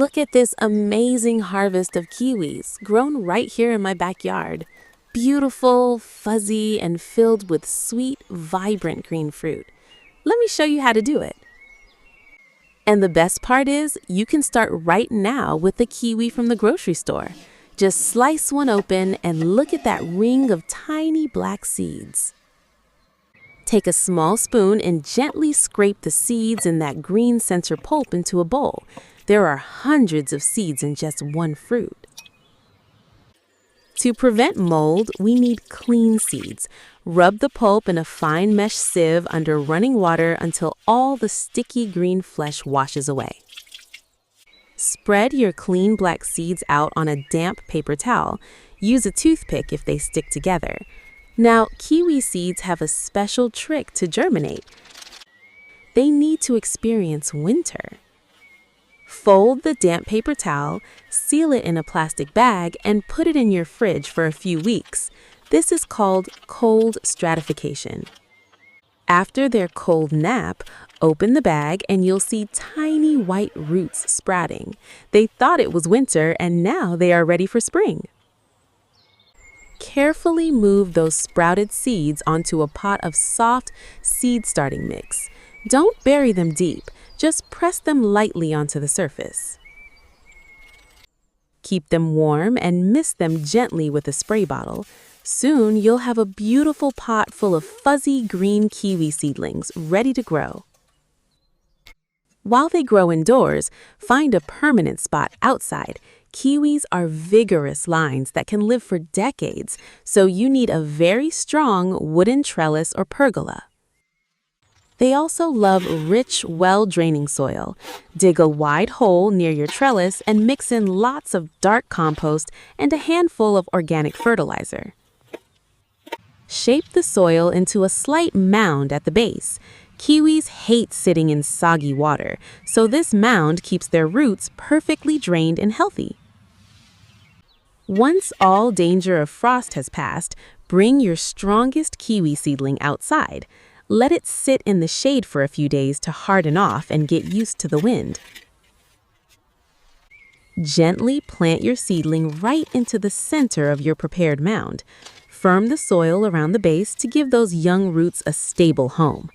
Look at this amazing harvest of kiwis grown right here in my backyard. Beautiful, fuzzy, and filled with sweet, vibrant green fruit. Let me show you how to do it. And the best part is, you can start right now with the kiwi from the grocery store. Just slice one open and look at that ring of tiny black seeds. Take a small spoon and gently scrape the seeds and that green center pulp into a bowl. There are hundreds of seeds in just one fruit. To prevent mold, we need clean seeds. Rub the pulp in a fine mesh sieve under running water until all the sticky green flesh washes away. Spread your clean black seeds out on a damp paper towel. Use a toothpick if they stick together. Now, kiwi seeds have a special trick to germinate. They need to experience winter. Fold the damp paper towel, seal it in a plastic bag, and put it in your fridge for a few weeks. This is called cold stratification. After their cold nap, open the bag and you'll see tiny white roots sprouting. They thought it was winter and now they are ready for spring. Carefully move those sprouted seeds onto a pot of soft seed starting mix. Don't bury them deep. Just press them lightly onto the surface. Keep them warm and mist them gently with a spray bottle. Soon you'll have a beautiful pot full of fuzzy green kiwi seedlings ready to grow. While they grow indoors, find a permanent spot outside. Kiwis are vigorous lines that can live for decades, so you need a very strong wooden trellis or pergola. They also love rich, well-draining soil. Dig a wide hole near your trellis and mix in lots of dark compost and a handful of organic fertilizer. Shape the soil into a slight mound at the base. Kiwis hate sitting in soggy water, so this mound keeps their roots perfectly drained and healthy. Once all danger of frost has passed, bring your strongest kiwi seedling outside. Let it sit in the shade for a few days to harden off and get used to the wind. Gently plant your seedling right into the center of your prepared mound. Firm the soil around the base to give those young roots a stable home.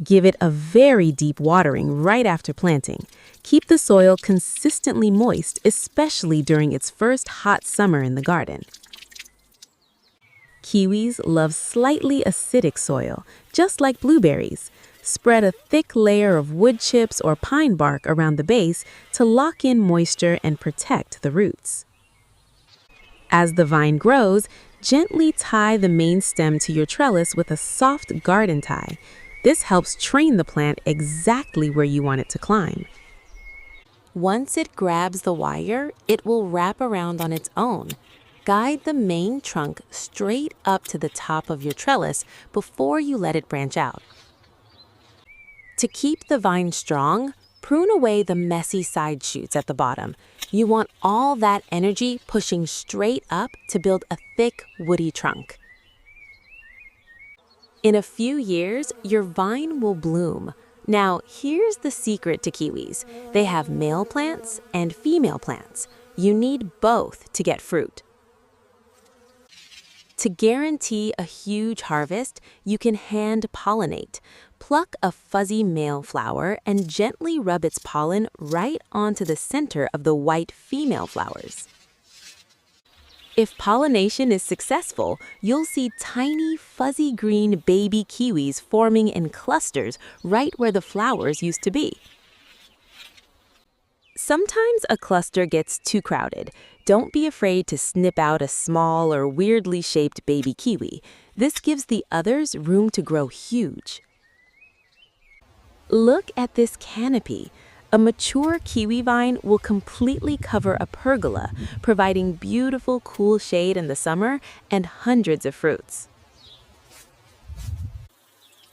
Give it a very deep watering right after planting. Keep the soil consistently moist, especially during its first hot summer in the garden. Kiwis love slightly acidic soil, just like blueberries. Spread a thick layer of wood chips or pine bark around the base to lock in moisture and protect the roots. As the vine grows, gently tie the main stem to your trellis with a soft garden tie. This helps train the plant exactly where you want it to climb. Once it grabs the wire, it will wrap around on its own. Guide the main trunk straight up to the top of your trellis before you let it branch out. To keep the vine strong, prune away the messy side shoots at the bottom. You want all that energy pushing straight up to build a thick, woody trunk. In a few years, your vine will bloom. Now, here's the secret to kiwis. They have male plants and female plants. You need both to get fruit. To guarantee a huge harvest, you can hand pollinate. Pluck a fuzzy male flower and gently rub its pollen right onto the center of the white female flowers. If pollination is successful, you'll see tiny, fuzzy green baby kiwis forming in clusters right where the flowers used to be. Sometimes a cluster gets too crowded. Don't be afraid to snip out a small or weirdly shaped baby kiwi. This gives the others room to grow huge. Look at this canopy. A mature kiwi vine will completely cover a pergola, providing beautiful, cool shade in the summer and hundreds of fruits.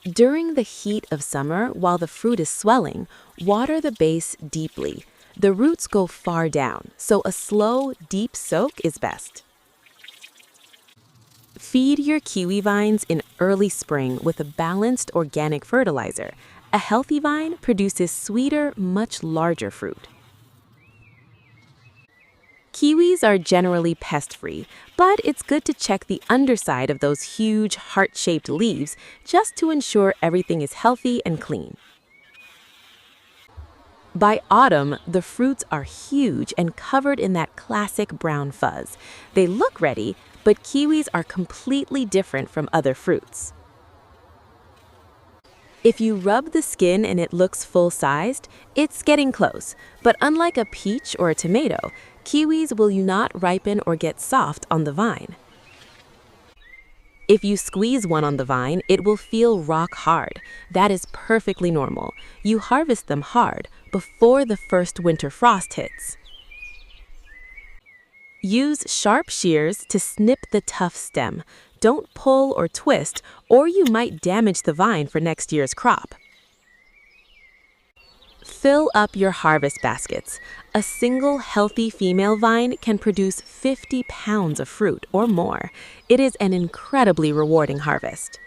During the heat of summer, while the fruit is swelling, water the base deeply. The roots go far down, so a slow, deep soak is best. Feed your kiwi vines in early spring with a balanced organic fertilizer. A healthy vine produces sweeter, much larger fruit. Kiwis are generally pest-free, but it's good to check the underside of those huge heart-shaped leaves just to ensure everything is healthy and clean. By autumn, the fruits are huge and covered in that classic brown fuzz. They look ready, but kiwis are completely different from other fruits. If you rub the skin and it looks full-sized, it's getting close. But unlike a peach or a tomato, kiwis will not ripen or get soft on the vine. If you squeeze one on the vine, it will feel rock hard. That is perfectly normal. You harvest them hard, before the first winter frost hits. Use sharp shears to snip the tough stem. Don't pull or twist, or you might damage the vine for next year's crop. Fill up your harvest baskets. A single healthy female vine can produce 50 pounds of fruit or more. It is an incredibly rewarding harvest.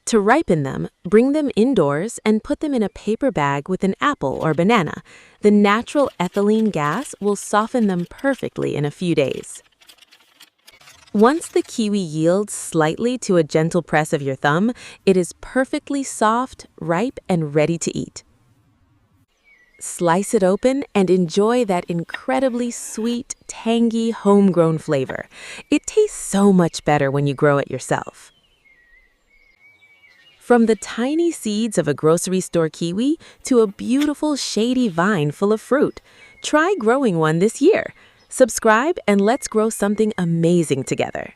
To ripen them, bring them indoors and put them in a paper bag with an apple or banana. The natural ethylene gas will soften them perfectly in a few days. Once the kiwi yields slightly to a gentle press of your thumb, it is perfectly soft, ripe, and ready to eat. Slice it open and enjoy that incredibly sweet, tangy, homegrown flavor. It tastes so much better when you grow it yourself. From the tiny seeds of a grocery store kiwi to a beautiful shady vine full of fruit, try growing one this year. Subscribe and let's grow something amazing together.